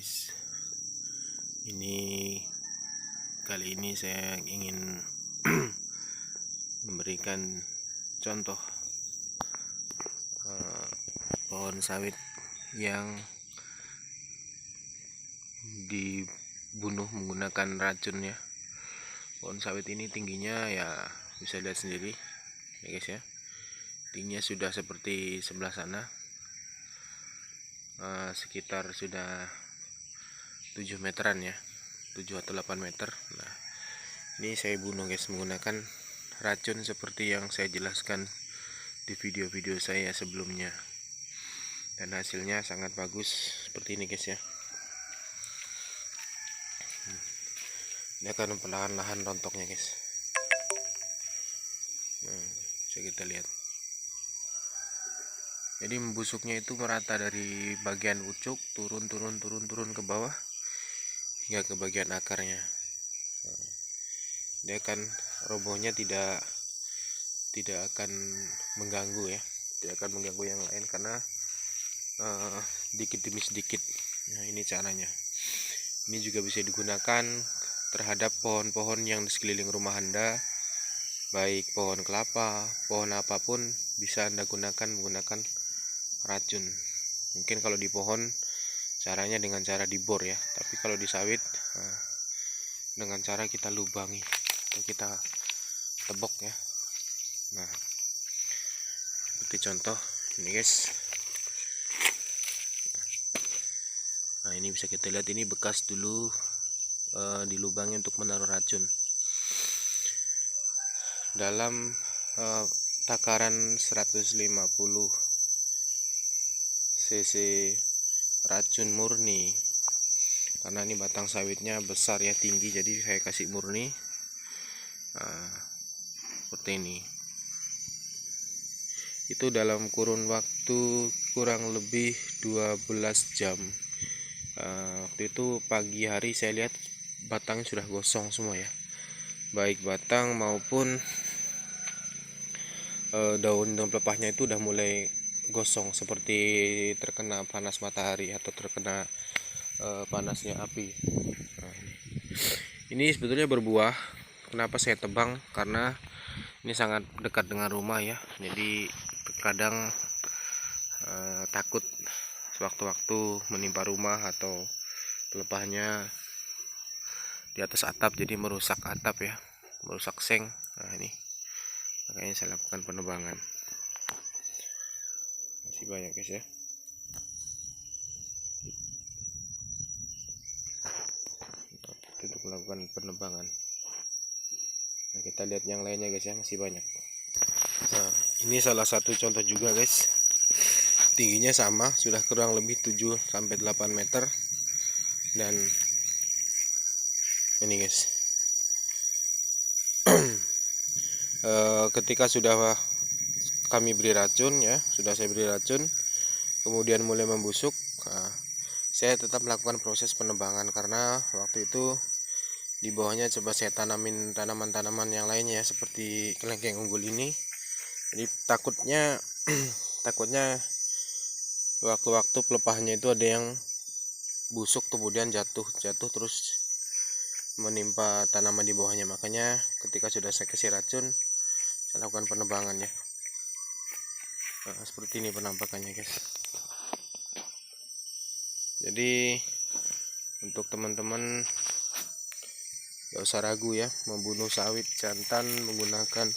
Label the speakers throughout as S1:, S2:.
S1: guys, kali ini saya ingin memberikan contoh pohon sawit yang dibunuh menggunakan racun ya. Pohon sawit ini tingginya ya bisa lihat sendiri ya guys ya, tingginya sudah seperti sebelah sana, sekitar sudah 7 meteran ya, 7 atau 8 meter. Nah, ini saya bunuh guys menggunakan racun seperti yang saya jelaskan di video-video saya sebelumnya, dan hasilnya sangat bagus seperti ini guys ya. Ini akan perlahan-lahan rontoknya guys. Bisa kita lihat, jadi membusuknya itu merata dari bagian pucuk turun ke bawah hingga ke bagian akarnya. Dia akan robohnya tidak akan mengganggu ya, tidak akan mengganggu yang lain karena dikit demi sedikit. Nah, ini caranya. Ini juga bisa digunakan terhadap pohon-pohon yang di sekeliling rumah Anda, baik pohon kelapa, pohon apapun bisa Anda gunakan menggunakan racun. Mungkin kalau di pohon caranya dengan cara dibor ya, tapi kalau di sawit dengan cara kita lubangi atau kita tebok ya. Nah, seperti contoh ini guys. Nah, ini bisa kita lihat, ini bekas dulu dilubangi untuk menaruh racun. Dalam takaran 150 cc racun murni, karena ini batang sawitnya besar ya, tinggi, jadi saya kasih murni. Seperti ini. Itu dalam kurun waktu kurang lebih 12 jam. Waktu itu pagi hari saya lihat batangnya sudah gosong semua ya, baik batang maupun daun dan pelepahnya itu udah mulai gosong, seperti terkena panas matahari atau terkena panasnya api. Nah, ini sebetulnya berbuah. Kenapa saya tebang? Karena ini sangat dekat dengan rumah ya, jadi terkadang takut sewaktu-waktu menimpa rumah atau pelepahnya di atas atap, jadi merusak atap ya, merusak seng. Nah, ini makanya saya lakukan penebangan. Masih banyak guys ya. Untuk melakukan penebangan. Nah, kita lihat yang lainnya guys ya, masih banyak. Nah, ini salah satu contoh juga guys. Tingginya sama, sudah kurang lebih 7 sampai 8 meter. Dan ini guys. Ketika sudah kami beri racun ya, sudah saya beri racun, kemudian mulai membusuk, saya tetap melakukan proses penebangan karena waktu itu di bawahnya coba saya tanamin tanaman-tanaman yang lainnya ya, seperti kelengkeng unggul ini. Jadi takutnya waktu-waktu pelepahnya itu ada yang busuk kemudian jatuh terus menimpa tanaman di bawahnya. Makanya ketika sudah saya kasih racun, saya lakukan penebangan ya. Nah, seperti ini penampakannya guys. Jadi untuk teman-teman gak usah ragu ya, membunuh sawit jantan menggunakan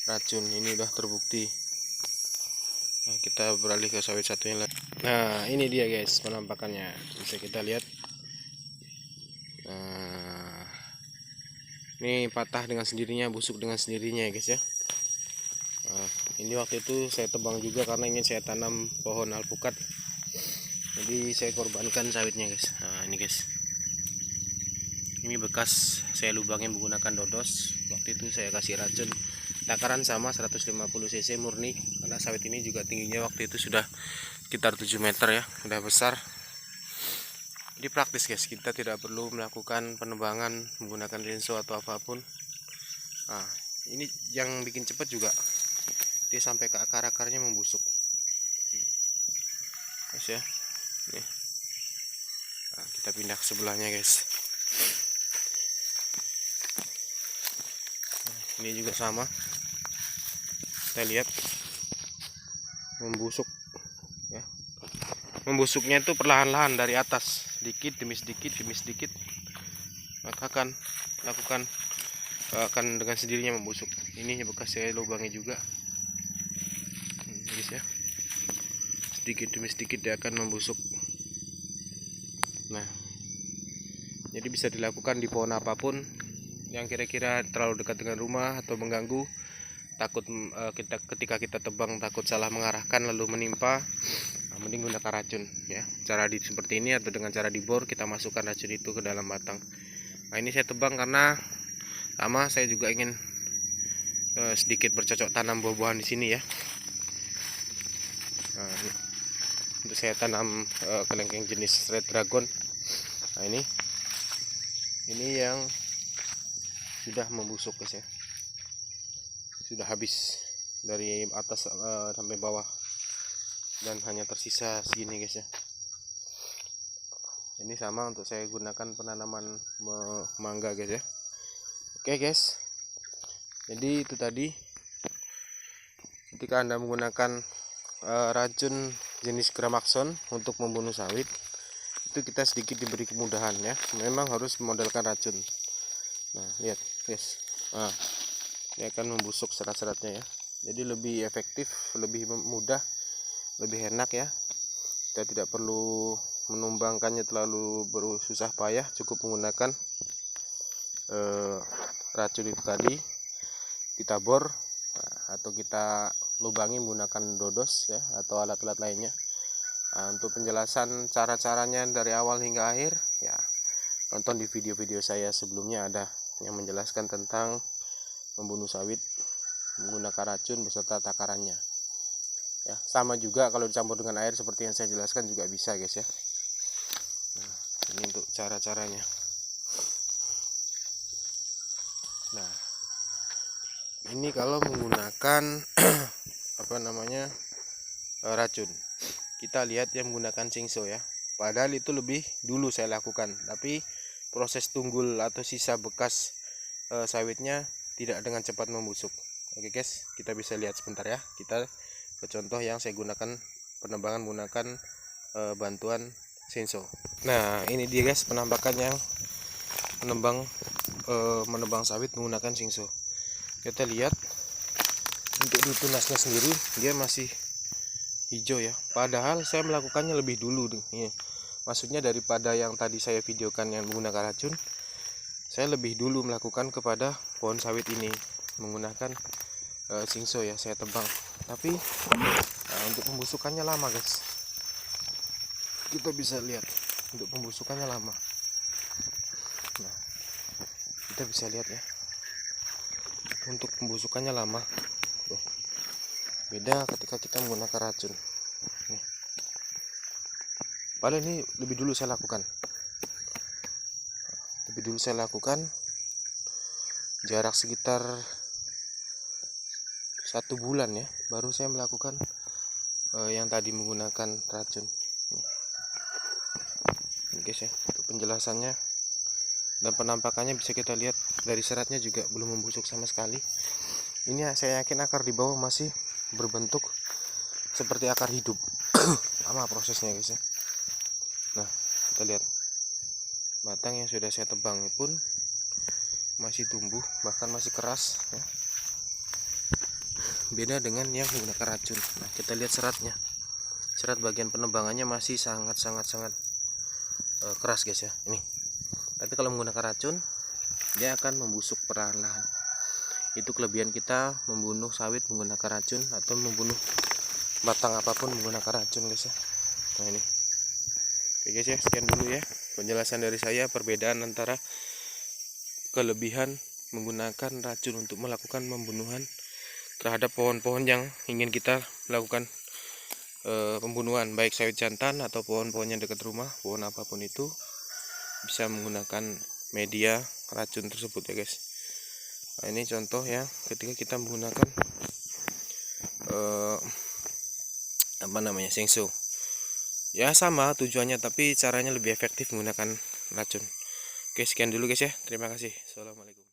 S1: racun. Ini udah terbukti. Nah, kita beralih ke sawit satunya lagi. Nah, ini dia guys penampakannya, bisa kita lihat. Nah, ini patah dengan sendirinya, busuk dengan sendirinya ya guys ya. Nah, ini waktu itu saya tebang juga karena ingin saya tanam pohon alpukat, jadi saya korbankan sawitnya guys. Nah, ini guys, ini bekas saya lubangin menggunakan dodos. Waktu itu saya kasih racun, takaran sama 150 cc murni, karena sawit ini juga tingginya waktu itu sudah sekitar 7 meter ya, sudah besar. Jadi praktis guys, kita tidak perlu melakukan penebangan menggunakan rinso atau apapun. Nah, ini yang bikin cepat juga, dia sampai ke akar-akarnya membusuk guys ya. Nih. Nah, kita Kita pindah ke sebelahnya guys. Ini juga sama, kita lihat membusuk ya. Membusuknya itu perlahan-lahan dari atas, sedikit demi sedikit demi sedikit, maka akan dengan sendirinya membusuk. Ini bekas saya lubangi juga guys ya, sedikit demi sedikit dia akan membusuk. Nah, jadi bisa dilakukan di pohon apapun yang kira-kira terlalu dekat dengan rumah atau mengganggu, takut ketika kita tebang takut salah mengarahkan lalu menimpa. Nah, mending gunakan racun ya. Cara seperti ini atau dengan cara dibor kita masukkan racun itu ke dalam batang. Nah, ini saya tebang karena sama saya juga ingin sedikit bercocok tanam buah-buahan di sini ya. Nah, untuk saya tanam kelengkeng jenis red dragon. Nah, ini yang sudah membusuk guys ya, sudah habis dari atas sampai bawah dan hanya tersisa segini guys ya. Ini sama untuk saya gunakan penanaman mangga guys ya. Oke guys, jadi itu tadi, ketika Anda menggunakan racun jenis Gramaxon untuk membunuh sawit, itu kita sedikit diberi kemudahan ya, memang harus memodalkan racun. Nah lihat guys, nah ini akan membusuk serat-seratnya ya, jadi lebih efektif, lebih mudah, lebih enak ya. Kita tidak perlu menumbangkannya terlalu bersusah payah, cukup menggunakan racun itu tadi, kita bor atau kita lubangi menggunakan dodos ya atau alat-alat lainnya. Nah, untuk penjelasan cara-caranya dari awal hingga akhir ya, tonton di video-video saya sebelumnya, ada yang menjelaskan tentang membunuh sawit menggunakan racun beserta takarannya ya. Sama juga kalau dicampur dengan air seperti yang saya jelaskan juga bisa guys ya. Nah, ini untuk cara-caranya. Nah, ini kalau menggunakan racun, kita lihat yang menggunakan singso ya, padahal itu lebih dulu saya lakukan, tapi proses tunggul atau sisa bekas sawitnya tidak dengan cepat membusuk. Oke guys, kita bisa lihat sebentar ya, kita ke contoh yang saya gunakan penebangan menggunakan bantuan singso. Nah ini dia guys penampakan yang menebang sawit menggunakan singso. Kita lihat untuk di tunasnya sendiri dia masih hijau ya, padahal saya melakukannya lebih dulu nih. Maksudnya daripada yang tadi saya videokan yang menggunakan racun, saya lebih dulu melakukan kepada pohon sawit ini menggunakan singso ya, saya tebang. Tapi untuk pembusukannya lama guys, kita bisa lihat untuk pembusukannya lama. Nah kita bisa lihat ya, untuk pembusukannya lama. Beda ketika kita menggunakan racun nih. Padahal ini lebih dulu saya lakukan, jarak sekitar 1 bulan ya, baru saya melakukan yang tadi menggunakan racun. Oke guys ya, untuk penjelasannya dan penampakannya bisa kita lihat dari seratnya juga belum membusuk sama sekali. Ini saya yakin akar di bawah masih berbentuk seperti akar hidup. Lama prosesnya guys ya. Nah kita lihat batang yang sudah saya tebang pun masih tumbuh, bahkan masih keras ya. Beda dengan yang menggunakan racun. Nah kita lihat seratnya, serat bagian penebangannya masih sangat keras guys ya ini. Tapi kalau menggunakan racun dia akan membusuk perlahan-lahan. Itu kelebihan kita membunuh sawit menggunakan racun atau membunuh batang apapun menggunakan racun guys ya. Nah ini oke guys ya, sekian dulu ya penjelasan dari saya, perbedaan antara kelebihan menggunakan racun untuk melakukan pembunuhan terhadap pohon-pohon yang ingin kita lakukan pembunuhan, baik sawit jantan atau pohon-pohon yang dekat rumah, pohon apapun itu bisa menggunakan media racun tersebut ya guys. Nah, ini contoh ya ketika kita menggunakan singso Ya sama tujuannya, tapi caranya lebih efektif menggunakan racun. Oke, sekian dulu guys ya. Terima kasih. Assalamualaikum.